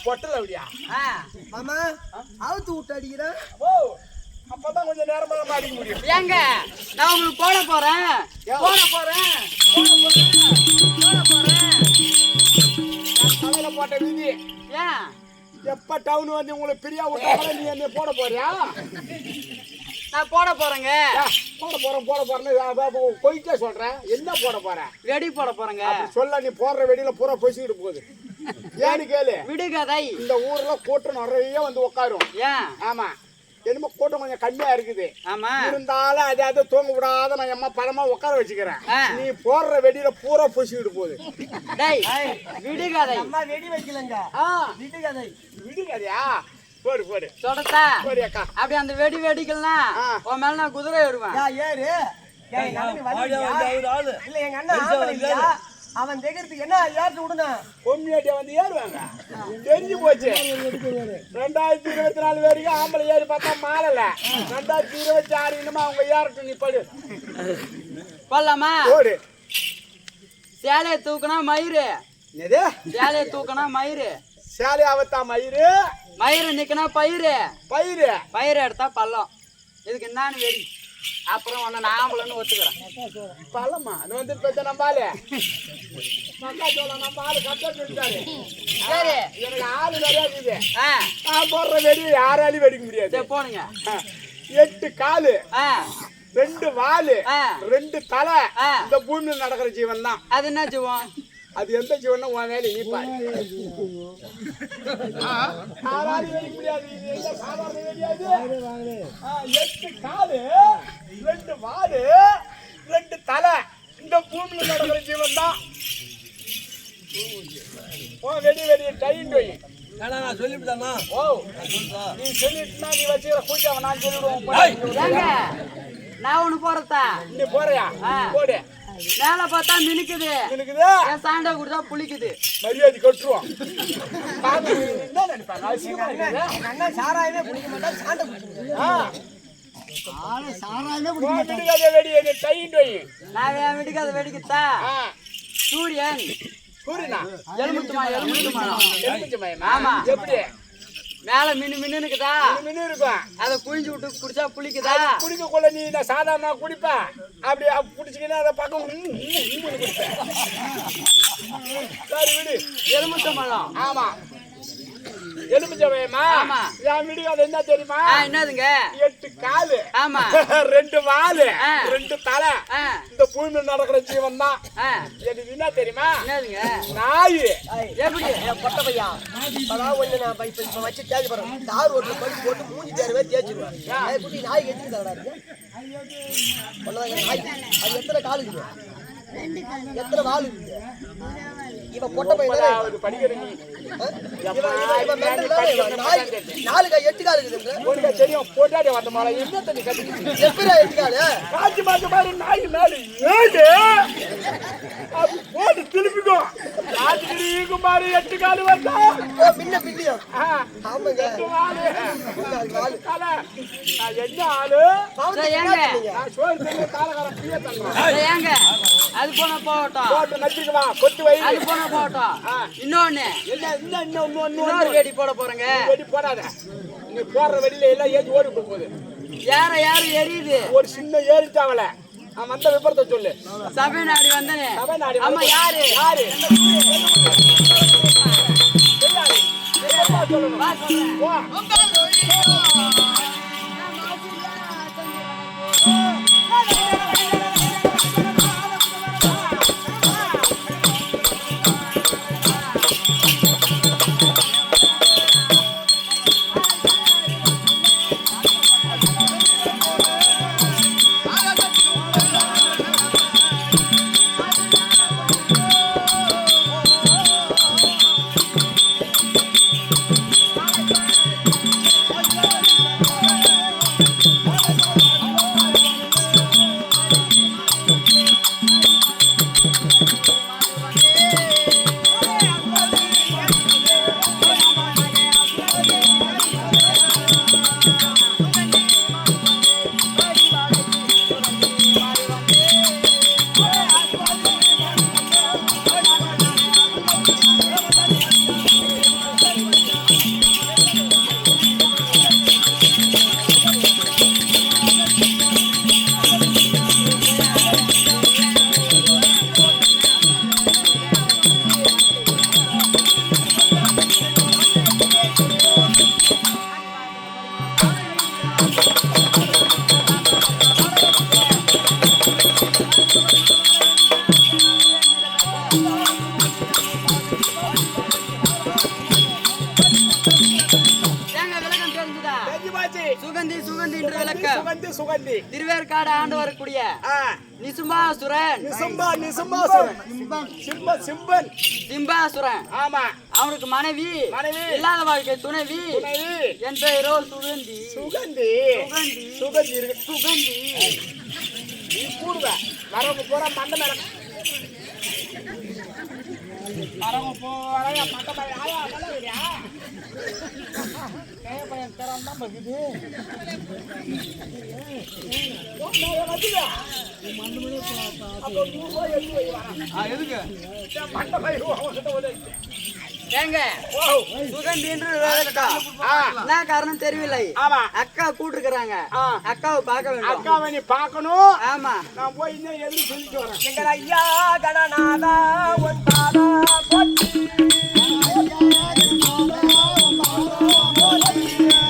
பொட்டல அப்படியா மாமா அவுத்து விட்டு அடிக்கிறேன். ஓ அப்பதான் கொஞ்சம் நேரமா அடிக்க முடியும். ஏங்க நான் உங்களுக்கு போட போறேன். தலையில போட்ட விதி. ஏன் எப்ப டவுன் வந்து உங்களுக்கு பிரியா விட்டாங்களோ நீ என்ன போட போறியா? நான் போட போறேங்க. போட போறேன்னு போயிட்டே சொல்றேன். என்ன போட போற? வெடி போட போறேங்க. சொல்ல நீ போடுற வெடியில பூரா பொசிக்கிட்டு போகுது. ஏன்னு கேளு. விடுகதை. இந்த ஊர்ல கூட்டம் நிறைய வந்து உட்காரும். ஏன்? ஆமா என்னமோ கூட்டம் கொஞ்சம் கம்மியா இருக்குது. ஆமா இருந்தாலும் அதாவது தூங்க விடாத நான் அம்மா பழமா உட்கார வச்சுக்கிறேன். நீ போடுற வெடியில பூரா பொசிக்கிட்டு போகுது. விடுகதை. அம்மா வெடி வைக்கலங்க. விடுகதையா? போடு சொடத்தா போடு அக்கா. அப்படி அந்த வெடி வெடிக்கலாம் உன் மேல நான் குதிரை ஏறுவேன். ஏறு இல்ல எங்க அண்ணன் அவன் தேக்கிறதுக்கு என்ன ஏற்று விடுங்க. பொம்மியாட்டியா வந்து ஏறுவாங்க. தெரிஞ்சு போச்சு. 2024 வரைக்கும் ஆம்பளை ஏறி பார்த்தா மாறல. 2026 இன்னுமா அவங்க ஏறட்டும். நீ படு போடலாமா? போடு. சேலையை தூக்குனா மயிறு. எது? சேலையை தூக்குனா மயிறு. சேலை ஆவத்தா மயிறு. மயிறு நிக்கனா பயிறு. பயிறு எடுத்தா பள்ளம். இதுக்கு என்னன்னு வெடி. அப்புறம் உன்னை நான் ஆம்பளைன்னு ஒத்துக்கிறேன். பழமா அது வந்து பெத்த நம்பாலே மக்கா சொல்ல நம்ம ஆளு கட்ட சொல்லிட்டாரு. சரி எனக்கு ஆளு நிறைய இருக்குது. நான் போடுற வெடி யாராலையும் வெடிக்க முடியாது. போனுங்க. 8 காலு 2 வாலு 2 தலை. இந்த பூமியில நடக்கிற ஜீவன் தான். அது என்ன ஜீவன்? அது எந்த ஜீவன் உன் வேலை நீ பாரு. யாராலையும் வெடிக்க முடியாது. இது எல்லாம் சாதாரண வெடியாது. 8 காலு 2 வாலு 2 தலை. இந்த பூமியில நடக்கிற ஜீவன் தான். வெடி டைன் வை. நான் சொல்லிவிட்டானா? ஓ நீ சொல்லிட்டுனா நீ வச்சுக்கிற கூட்டாவை நான் சொல்லிடுவோம். நான் ஒண்ணு போறதா? நீ போறியா? போடு. மேல பார்த்தா மினுக்குது. என் சாண்டா குடிச்சா புளிக்குது. மரியாதை கொட்டுருவோம். சாராயமே பிடிக்க மாட்டேன். சாண்டை நான் என் வீட்டுக்கு அதை வெடிக்கத்தா? சூரியன் ஆமா எப்படி மேல மினு மின்னுக்குதா? மின்னு இருக்கும். அதை குழிஞ்சு விட்டு குடிச்சா புளிக்குதா? குடிக்கக்குள்ள நீ சாதாரண குடிப்ப. அப்படி குடிச்சிக்கினா அதை பக்கம் சரி விடு. எலுமிச்சம்பழம். ஆமா எலுமிச்சம்பழமா? ஆமா. என் வீடு அது என்ன தெரியுமா? என்னதுங்க? 8 காலு. ஆமா. 2 வாலு 2 தலை. இந்த பூமியில நடக்கிற ஜீவன் தான். எனக்கு என்ன தெரியுமா? என்னதுங்க? நாய். எப்படி? பொட்ட பையா அதான் ஒண்ணு நான் இப்ப வச்சு தேய்ச்சி போறேன். தார் ஓட்டுல படி போட்டு மூஞ்சி தேர்வே தேய்ச்சிருவேன். குட்டி நாய்க்கு எத்தனை தடவை இருக்கு? நாய் அது எத்தனை காலு இருக்குது? எத்தனை வால் இருக்குது? இவன் பொட்ட பையன் படிக்கிற நீ 4 கை 8 கால் இருக்குது. தெரியும் போட்டாடி வந்த மாலை என்ன தண்ணி கட்டி எப்படி 8 காலு? காட்சி மாசம் பாரு நாய் நாலு ஏழு போட்டு திருப்பிக்கும். காட்சி பாரு 8 கால் வந்தா பின்ன பின்னியும். ஆமாங்க என்ன ஆளு ஏங்க அது போன போகட்டும். போட்டு நச்சுக்குவா கொத்து வை. அது போன போகட்டும். இன்னொன்னு இன்னொரு வெடி போட போறேங்க. வெடி போடாத. நீ போடுற வெடியில எல்லாம் ஏறி ஓடி போகுது. யாரும் எரியுது. ஒரு சின்ன ஏறிட்டாவல வந்த விபரத்தை சொல்லு. சபை நாடி வந்தனே. ஆமா யாரு சுகந்தி திருவேற்காடு ஆண்டு வரக்கூடிய ஆ, நிசும்பாசுரன் நிசும்பாசுரன் சிம்பன் சிம்பாசுரன் ஆமா அவனுக்கு மனைவி மனைவி இல்லாத வாழ்க்கை துணைவி துணைவி என் பெயரோ சுகந்தி சுகந்தி சுகந்தி சுகந்தி இருக்கு சுகந்தி நீ கூடுவ வரவங்க போற மண்டை மேல வரவங்க போற மண்டை மேல ஆயா நல்லா இல்லையா பையன் தரம் தான் பகுது எதுக்கு மண்டை பயிர் ஏங்க சுகந்தி என்று என்ன காரணம் தெரியவில்லை ஆமா அக்கா கூட்டிருக்கிறாங்க அக்காவை பார்க்க வேண்டும் அக்காவை நீ பார்க்கணும் ஆமா நான் போய் இன்னும் எதுவும் சொல்லிட்டு வரேன் எங்கள் ஐயா கணநாதா உன் தாதா போற்றி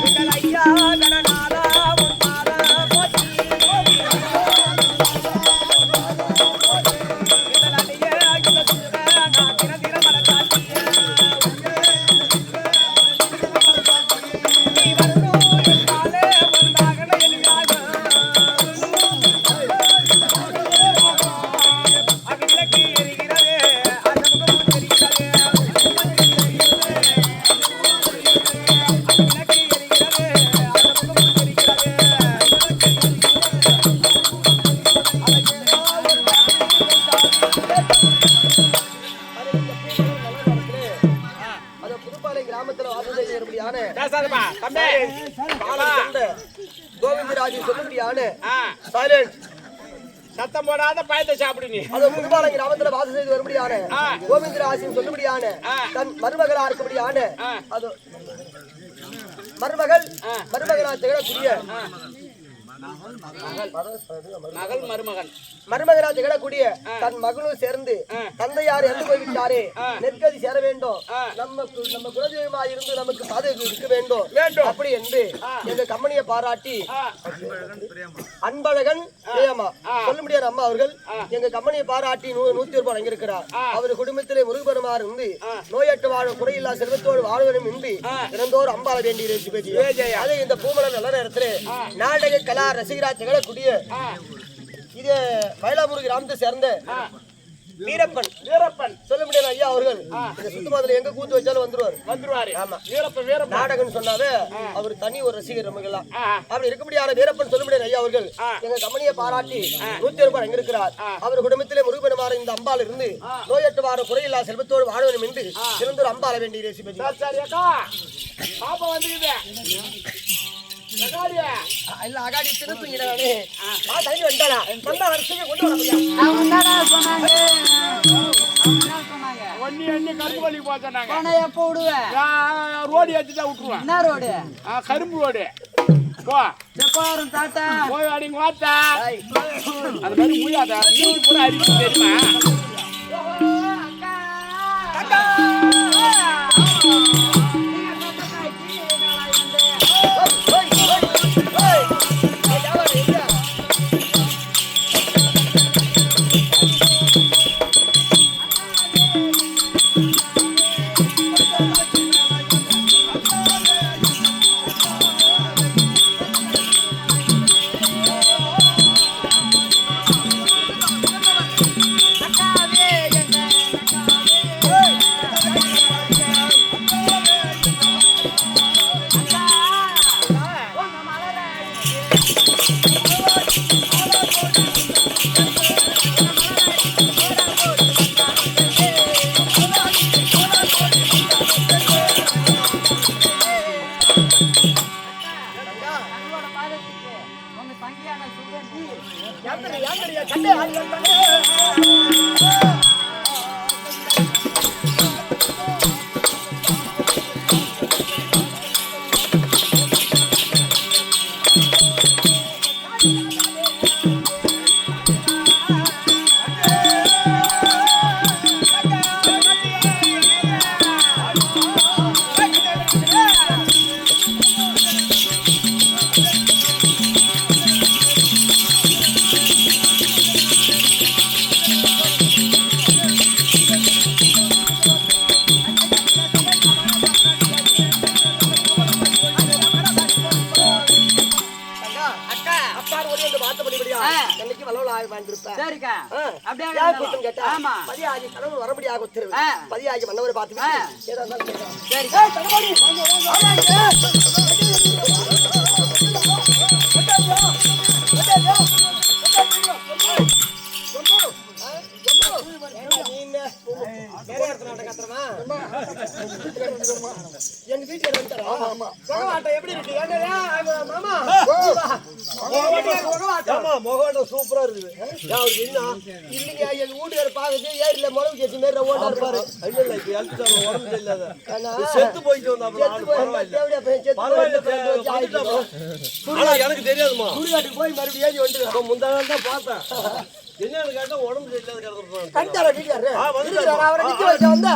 எங்கள் ஐயா கணநாதா உன் தாதா போற்றி எங்கள் அடியே கிளசுக நான் தின தின மலக்காட்சி நீ வரணும் என்றாலே வந்தாகன எளியாக அகிலக்கு எரிகிறது அந்த முகமும் தெரிகிறது அகிலக்கு எரிகிறது அந்த முகமும் தெரிகிறது அது புதுப்பாலை கிராமத்துல வாசம் செய்யக்கூடியான பேசாதப்பா தம்பி பாலா கோவிந்தராஜ் சொல்லும்படியான ஆ சைலண்ட் சத்தம் போடாத பயத்தை சாப்பிடு நீ அது புதுப்பாலை கிராமத்துல வாசம் செய்து வரும்படியான ஆ. கோவிந்தராஜன் சொல்லும்படியான ஆ. தன் மருமகளா இருக்கக்கூடியான ஆ. அது மருமகள் ஆ. மருமகளா திகழக்கூடிய மகள் மருமகன் மருமகளா திகழக்கூடிய தன் மகளும் சேர்ந்து தந்தையார் இறந்து போய்விட்டாரே நெற்கதி சேர வேண்டும் நம்ம குலதெய்வமா இருந்து நமக்கு பாதுகாப்பு இருக்க வேண்டும் வேண்டும். அப்படி என்று எங்க கம்பெனியை பாராட்டி அன்பழகன் பிரியமா சொல்ல முடியாத அம்மா அவர்கள் எங்க கம்பெனியை பாராட்டி 100 ரூபாய் வழங்கியிருக்கிறார் அவர் குடும்பத்திலே முருகபெருமாறு இருந்து நோயற்ற வாழும் குறையில்லா செல்வத்தோடு வாழ்வதும் இன்றி இறந்தோர் அம்பாள வேண்டிய அதை இந்த பூமலர் நல்ல நேரத்திலே நாடக கலா ரசிகரா திகழக்கூடிய இது மயிலாப்பூர் கிராமத்தை சேர்ந்த வீரப்பன் சொல்ல முடியாது ஐயா அவர்கள் இந்த சுத்தமாதுல எங்க கூத்து வச்சாலும் வந்துருவாரு ஆமா வீரப்பன் நாடகம் சொன்னாவே அவர் தனி ஒரு ரசிகர் நமக்கெல்லாம் அப்படி இருக்க முடியாத வீரப்பன் சொல்ல முடியாது ஐயா அவர்கள் எங்க கம்பெனியை பாராட்டி 100 ரூபாய் அங்க இருக்கிறார் அவர் குடும்பத்திலே முருகபெருமாறு இந்த அம்பாள் இருந்து நோயற்ற வார குறையில்லா செல்வத்தோடு வாழவனும் என்று சிறந்தோர் அம்பாள வேண்டிய ரெசிபி சரி அக்கா பாப்பா வந்துக்குது இல்ல அகாடி திருப்பிங்கிறானே தண்ணி வந்துட்டாளா வந்தா ரசிக கொண்டு வர முடியாது அவங்க என்னடா சொன்னாங்க அவங்க என்ன சொன்னாங்க ஒன்னி எண்ணி கரும்பு வலிக்கு போச்சானாங்க போன எப்போ விடுவேன் ரோடு ஏற்றிட்டா விட்டுருவேன் என்ன ரோடு கரும்பு ரோடு போ செப்பாரும் தாத்தா போய் அடிங்க வாத்தா அது மாதிரி முடியாதா நீ பூரா அறிவு தெரியுமா வாழ்ந்திருப்பேன். சரிக்கா அப்படியே ஏன் கூட்டம் கேட்டா ஆமா பதியாகி கடவுள் வரபடியாக உத்தரவு பதியாகி மன்னவரை பார்த்து ஏதா இருந்தாலும் கேட்கலாம். சரி எங்க வீட்டுல எப்படி இருக்கு சூப்பரா இருக்குது. இல்லைங்க எங்க வீட்டுக்கார பாக்குது ஏரியில முளவு கேட்டு மாரி ஓட்டா இருப்பாரு. செத்து போயிட்டு எனக்கு தெரியாதுமா. சுடுகாட்டுக்கு போய் மறுபடியும் ஏறி வந்து முந்தா நாள் தான் பார்த்தேன். என்னன்னு கேட்டா உடம்பு சரியில்லாத கிடக்குறான். கண்டாரா வீட்டுக்காரரு அவரை நிக்க வச்ச வந்தா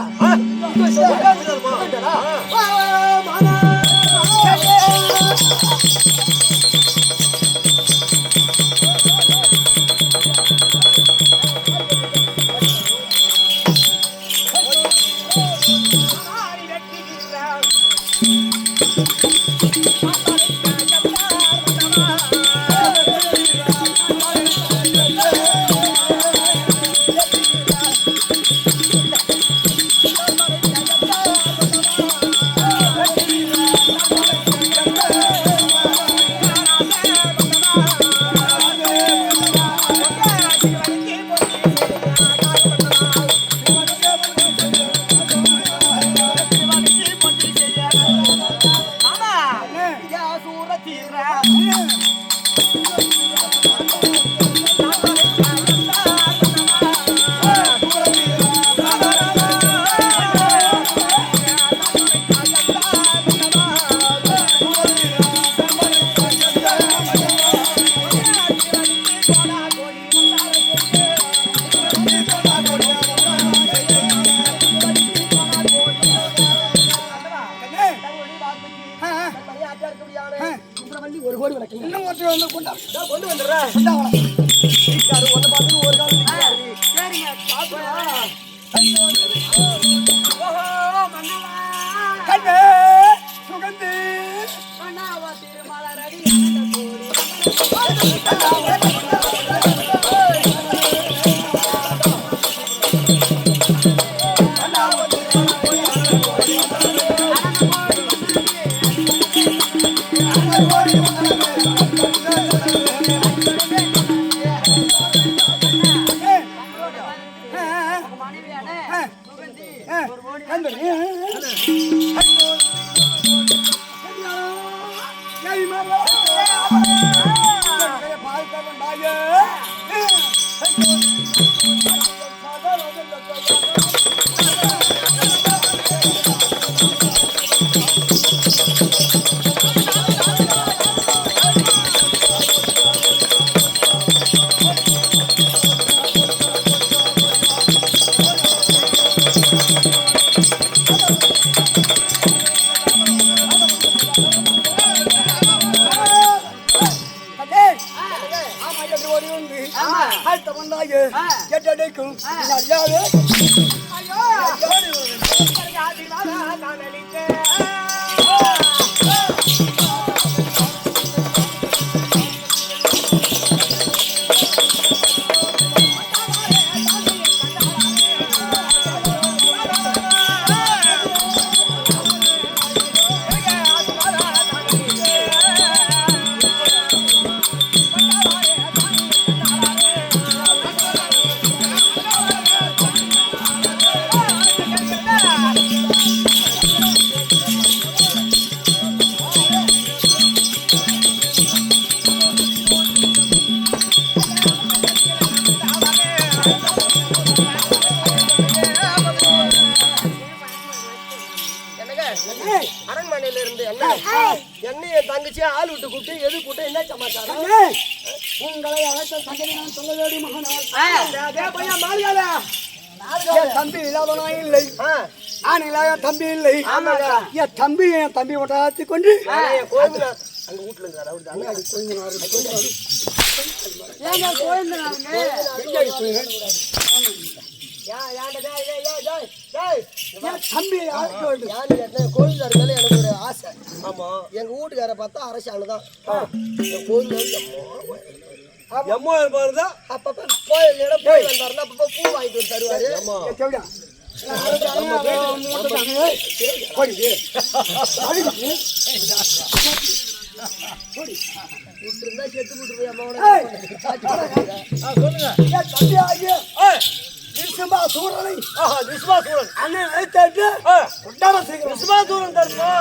ஒரு கோடி வணக்கம் இன்னும் கொண்டு வந்துடுறேன். ஒன்னு பார்த்து ஒரு காலம் சுகந்தி அரண்மனையில இருந்து என்னைய தங்கச்சி ஆள் விட்டு கூப்பிட்டு எது கூப்பிட்டு என்ன சமாச்சாரம் உங்களை அழைத்த சங்கதி நான் சொல்ல வேண்டும் மகன் தம்பி இல்லாதவனா இல்லை நான் இல்லாத தம்பி இல்லை என் தம்பி ஒட்டாத்தி கொண்டு கோயில் அங்க வீட்டுல இருக்காரு கோயில்கார மேல எனக்கு ஒரு ஆசை. ஆமா எங்க வீட்டுக்கார பார்த்தா அரசாங்கதான் கோயில் எம்மா இருப்பாருதா அப்பப்ப கோயில் இடம் போய் வந்தாருன்னா அப்பப்ப பூ வாங்கிட்டு வந்து தருவாரு. அம்மா கேவிடா இருந்தா செத்து போட்டு போய் அம்மாவோட சொல்லுங்க நிருசிம்மா சூரனை விஸ்வா சூரன் அண்ணன் அழைத்தாட்டு கொண்டாட செய்கிறோம். விஸ்வா சூரன் தருமா